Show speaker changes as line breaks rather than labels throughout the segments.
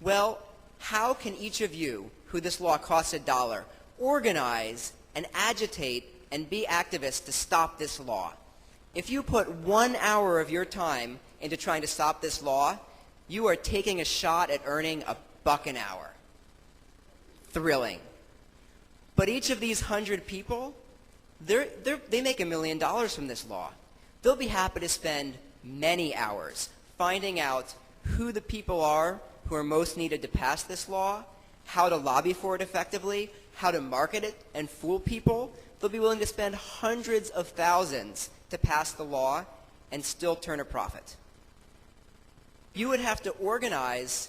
Well, how can each of you, who this law costs $1, organize and agitate and be activists to stop this law? If you put 1 hour of your time into trying to stop this law, you are taking a shot at earning $1 an hour. Thrilling. But each of these 100 people, they make $1 million from this law. They'll be happy to spend many hours finding out who the people are who are most needed to pass this law, how to lobby for it effectively, how to market it and fool people. They'll be willing to spend hundreds of thousands to pass the law and still turn a profit. You would have to organize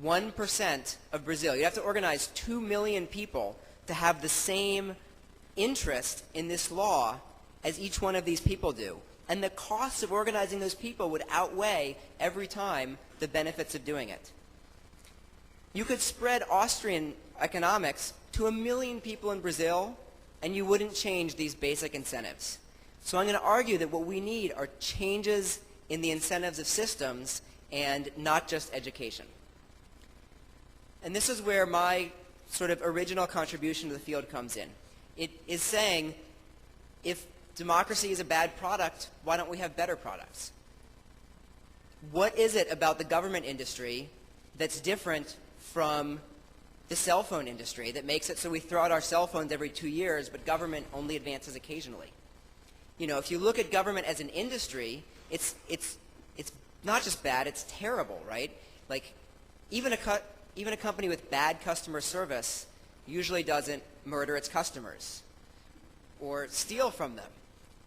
1% of Brazil. You'd have to organize 2 million people to have the same interest in this law as each one of these people do. And the costs of organizing those people would outweigh every time the benefits of doing it. You could spread Austrian economics to 1 million people in Brazil, and you wouldn't change these basic incentives. So I'm going to argue that what we need are changes in the incentives of systems and not just education. And this is where my sort of original contribution to the field comes in. It is saying, if democracy is a bad product, why don't we have better products? What is it about the government industry that's different from the cell phone industry that makes it so we throw out our cell phones every 2 years, but government only advances occasionally? You know, if you look at government as an industry, it's not just bad, it's terrible, right? Like, even a company with bad customer service usually doesn't murder its customers or steal from them.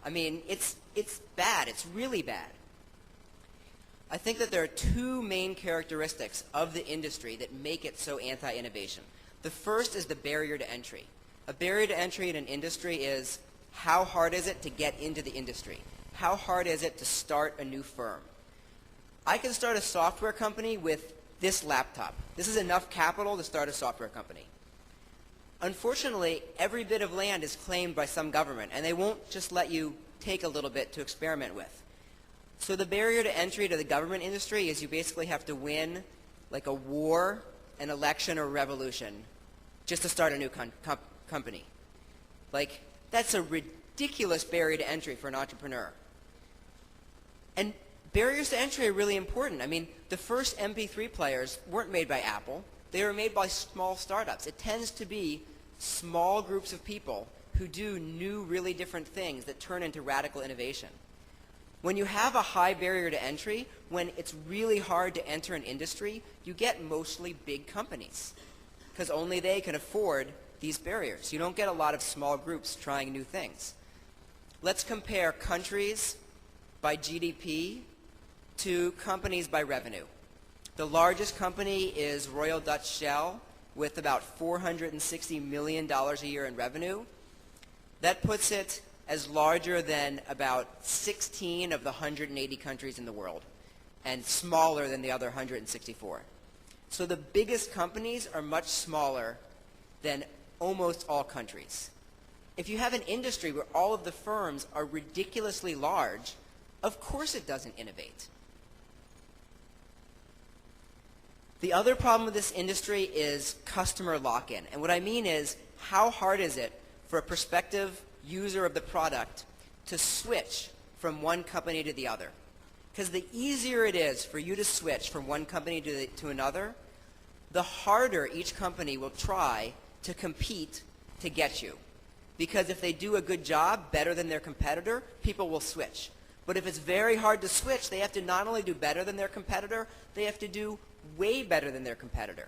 I mean, it's bad. It's really bad. I think that there are two main characteristics of the industry that make it so anti-innovation. The first is the barrier to entry. A barrier to entry in an industry is, how hard is it to get into the industry? How hard is it to start a new firm? I can start a software company with this laptop. This is enough capital to start a software company. Unfortunately, every bit of land is claimed by some government, and they won't just let you take a little bit to experiment with. So the barrier to entry to the government industry is you basically have to win like a war, an election, or revolution just to start a new company. Like, that's a ridiculous barrier to entry for an entrepreneur. And barriers to entry are really important. I mean, the first MP3 players weren't made by Apple. They were made by small startups. It tends to be small groups of people who do new, really different things that turn into radical innovation. When you have a high barrier to entry, when it's really hard to enter an industry, you get mostly big companies because only they can afford these barriers. You don't get a lot of small groups trying new things. Let's compare countries by GDP to companies by revenue. The largest company is Royal Dutch Shell with about $460 million a year in revenue. That puts it as larger than about 16 of the 180 countries in the world and smaller than the other 164. So the biggest companies are much smaller than almost all countries. If you have an industry where all of the firms are ridiculously large, of course it doesn't innovate. The other problem with this industry is customer lock-in. And what I mean is, how hard is it for a prospective user of the product to switch from one company to the other? Because the easier it is for you to switch from one company to another, the harder each company will try to compete to get you. Because if they do a good job, better than their competitor, people will switch. But if it's very hard to switch, they have to not only do better than their competitor, they have to do way better than their competitor.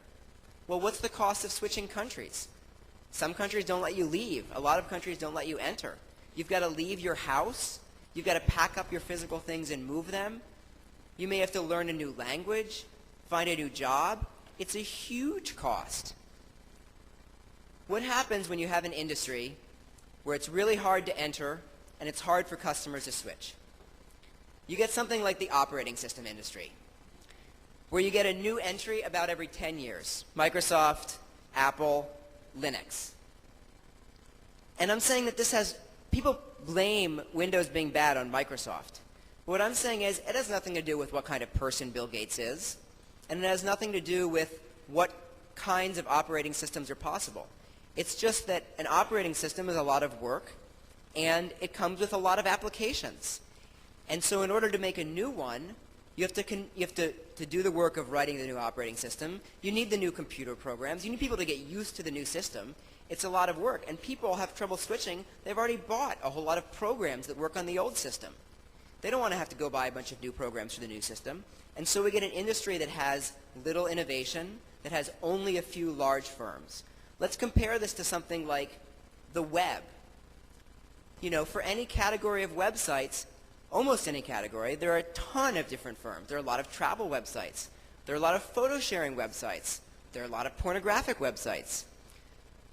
Well, what's the cost of switching countries? Some countries don't let you leave. A lot of countries don't let you enter. You've got to leave your house. You've got to pack up your physical things and move them. You may have to learn a new language, find a new job. It's a huge cost. What happens when you have an industry where it's really hard to enter and it's hard for customers to switch? You get something like the operating system industry, where you get a new entry about every 10 years. Microsoft, Apple, Linux. And I'm saying that this has, people blame Windows being bad on Microsoft. What I'm saying is, it has nothing to do with what kind of person Bill Gates is. And it has nothing to do with what kinds of operating systems are possible. It's just that an operating system is a lot of work, and it comes with a lot of applications. And so in order to make a new one, you have to do the work of writing the new operating system. You need the new computer programs. You need people to get used to the new system. It's a lot of work. And people have trouble switching. They've already bought a whole lot of programs that work on the old system. They don't want to have to go buy a bunch of new programs for the new system. And so we get an industry that has little innovation, that has only a few large firms. Let's compare this to something like the web. You know, for any category of websites, almost any category, there are a ton of different firms. There are a lot of travel websites. There are a lot of photo sharing websites. There are a lot of pornographic websites.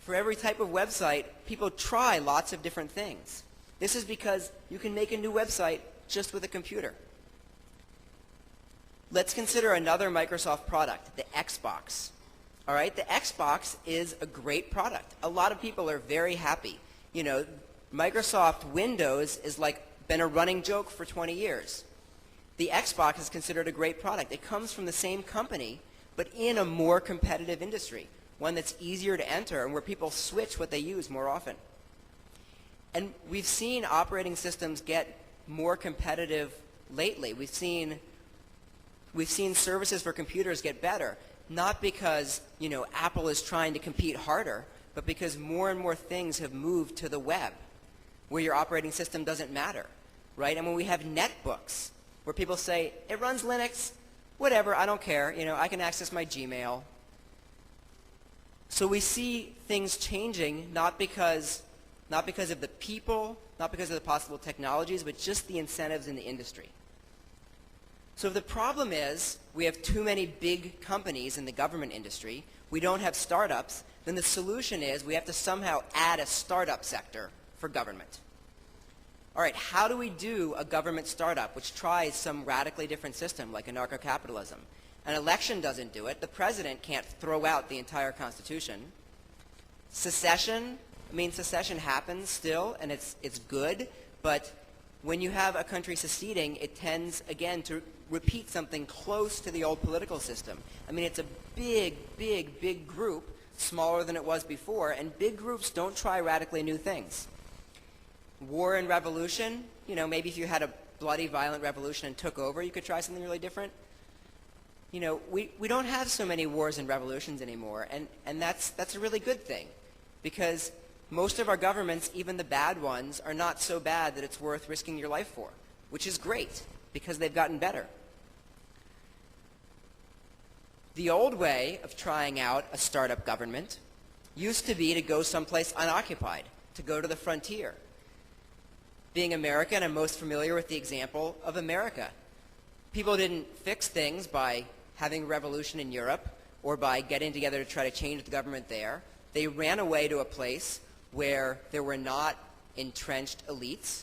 For every type of website, people try lots of different things. This is because you can make a new website just with a computer. Let's consider another Microsoft product, the Xbox. All right, the Xbox is a great product. A lot of people are very happy. You know, Microsoft Windows is been a running joke for 20 years. The Xbox is considered a great product. It comes from the same company, but in a more competitive industry, one that's easier to enter and where people switch what they use more often. And we've seen operating systems get more competitive lately. We've seen services for computers get better, not because, you know, Apple is trying to compete harder, but because more and more things have moved to the web, where your operating system doesn't matter, right? And when we have netbooks, where people say, it runs Linux, whatever, I don't care, you know, I can access my Gmail. So we see things changing not because of the people, not because of the possible technologies, but just the incentives in the industry. So if the problem is we have too many big companies in the government industry, we don't have startups, then the solution is we have to somehow add a startup sector for government. All right, how do we do a government startup which tries some radically different system like anarcho-capitalism? An election doesn't do it. The president can't throw out the entire Constitution. Secession, I mean, secession happens still, and it's good, but when you have a country seceding, it tends, again, to repeat something close to the old political system. I mean, it's a big group, smaller than it was before, and big groups don't try radically new things. War and revolution, you know, maybe if you had a bloody, violent revolution and took over, you could try something really different. You know, we don't have so many wars and revolutions anymore, and that's a really good thing, because most of our governments, even the bad ones, are not so bad that it's worth risking your life for, which is great, because they've gotten better. The old way of trying out a startup government used to be to go someplace unoccupied, to go to the frontier. Being American, I'm most familiar with the example of America. People didn't fix things by having a revolution in Europe or by getting together to try to change the government there. They ran away to a place where there were not entrenched elites,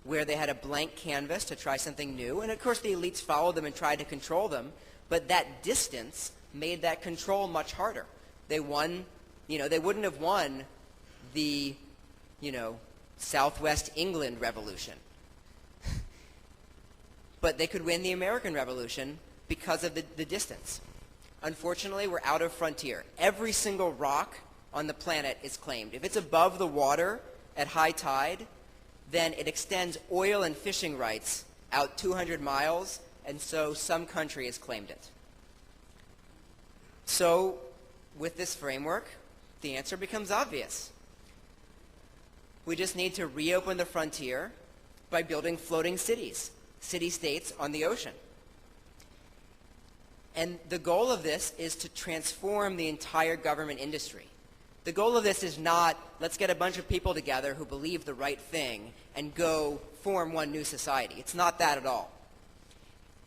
where they had a blank canvas to try something new. And of course the elites followed them and tried to control them, but that distance made that control much harder. They won, you know, they wouldn't have won the, you know, Southwest England Revolution. But they could win the American Revolution because of the distance. Unfortunately, we're out of frontier. Every single rock on the planet is claimed. If it's above the water at high tide, then it extends oil and fishing rights out 200 miles, and so some country has claimed it. So with this framework, the answer becomes obvious. We just need to reopen the frontier by building floating cities, city-states on the ocean. And the goal of this is to transform the entire government industry. The goal of this is not, let's get a bunch of people together who believe the right thing and go form one new society. It's not that at all.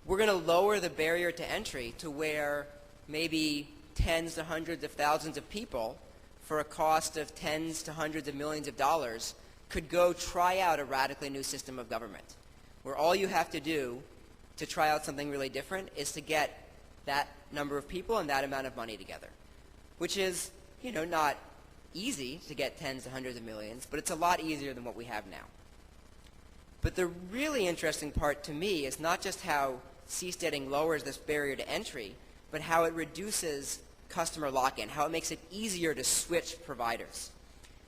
We're going to lower the barrier to entry to where maybe tens to hundreds of thousands of people, for a cost of tens to hundreds of millions of dollars, could go try out a radically new system of government, where all you have to do to try out something really different is to get that number of people and that amount of money together, which is, you know, not easy to get tens to hundreds of millions, but it's a lot easier than what we have now. But the really interesting part to me is not just how seasteading lowers this barrier to entry, but how it reduces customer lock-in, how it makes it easier to switch providers.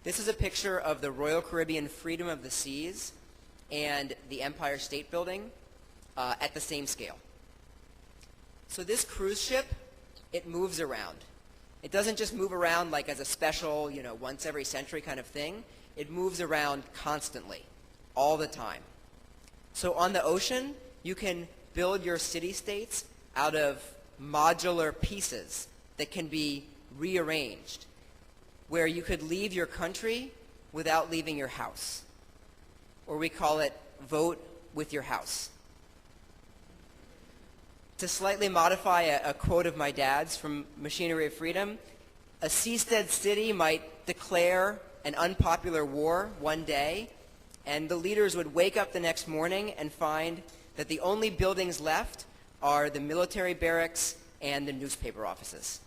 This is a picture of the Royal Caribbean Freedom of the Seas and the Empire State Building at the same scale. So this cruise ship, it moves around. It doesn't just move around like as a special, once every century kind of thing. It moves around constantly, all the time. So on the ocean, you can build your city-states out of modular pieces that can be rearranged, where you could leave your country without leaving your house. Or we call it vote with your house. To slightly modify a quote of my dad's from Machinery of Freedom, a seastead city might declare an unpopular war one day, and the leaders would wake up the next morning and find that the only buildings left are the military barracks and the newspaper offices.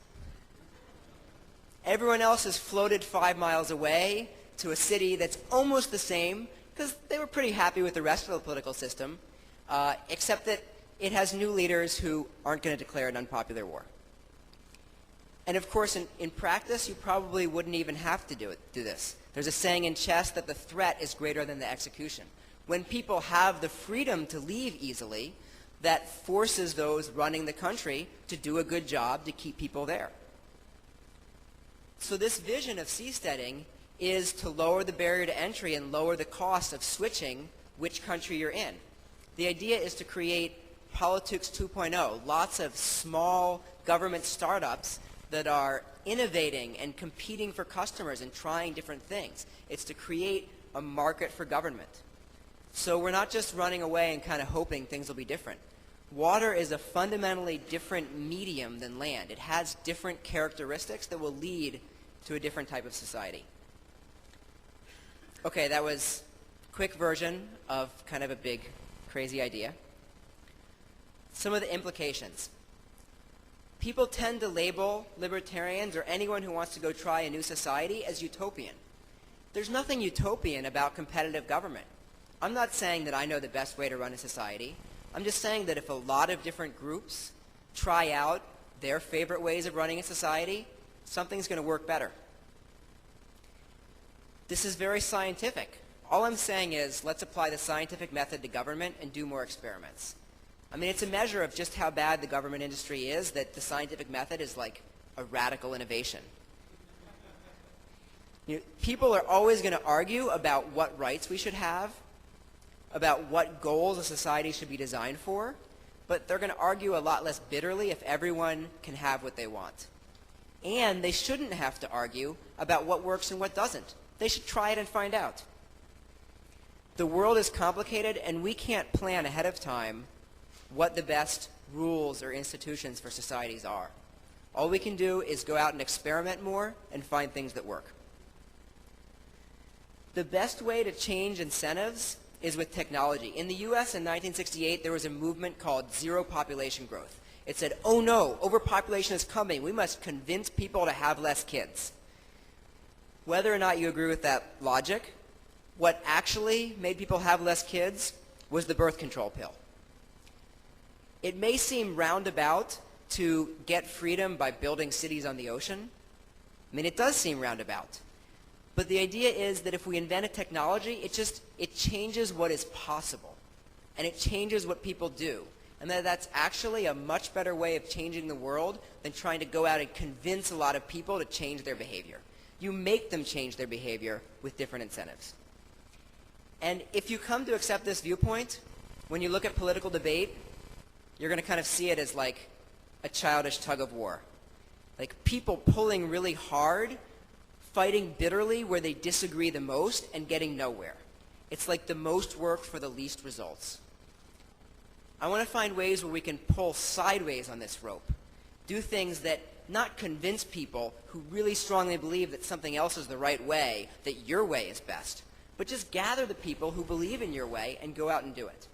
Everyone else has floated 5 miles away to a city that's almost the same, because they were pretty happy with the rest of the political system, except that it has new leaders who aren't going to declare an unpopular war. And of course, in practice, you probably wouldn't even have to do this. There's a saying in chess that the threat is greater than the execution. When people have the freedom to leave easily, that forces those running the country to do a good job to keep people there. So this vision of seasteading is to lower the barrier to entry and lower the cost of switching which country you're in. The idea is to create Politics 2.0, lots of small government startups that are innovating and competing for customers and trying different things. It's to create a market for government. So we're not just running away and kind of hoping things will be different. Water is a fundamentally different medium than land. It has different characteristics that will lead to a different type of society. Okay, that was a quick version of kind of a big, crazy idea. Some of the implications. People tend to label libertarians or anyone who wants to go try a new society as utopian. There's nothing utopian about competitive government. I'm not saying that I know the best way to run a society. I'm just saying that if a lot of different groups try out their favorite ways of running a society, something's going to work better. This is very scientific. All I'm saying is let's apply the scientific method to government and do more experiments. I mean, it's a measure of just how bad the government industry is that the scientific method is like a radical innovation. People are always going to argue about what rights we should have, about what goals a society should be designed for, but they're going to argue a lot less bitterly if everyone can have what they want. And they shouldn't have to argue about what works and what doesn't. They should try it and find out. The world is complicated, and we can't plan ahead of time what the best rules or institutions for societies are. All we can do is go out and experiment more and find things that work. The best way to change incentives is with technology. In the US in 1968, there was a movement called zero population growth. It said, oh no, overpopulation is coming. We must convince people to have less kids. Whether or not you agree with that logic, what actually made people have less kids was the birth control pill. It may seem roundabout to get freedom by building cities on the ocean. I mean, it does seem roundabout. But the idea is that if we invent a technology, it changes what is possible. And it changes what people do. And that's actually a much better way of changing the world than trying to go out and convince a lot of people to change their behavior. You make them change their behavior with different incentives. And if you come to accept this viewpoint, when you look at political debate, you're going to kind of see it as like a childish tug of war. Like people pulling really hard, fighting bitterly where they disagree the most and getting nowhere. It's like the most work for the least results. I want to find ways where we can pull sideways on this rope. Do things that not convince people who really strongly believe that something else is the right way, that your way is best, but just gather the people who believe in your way and go out and do it.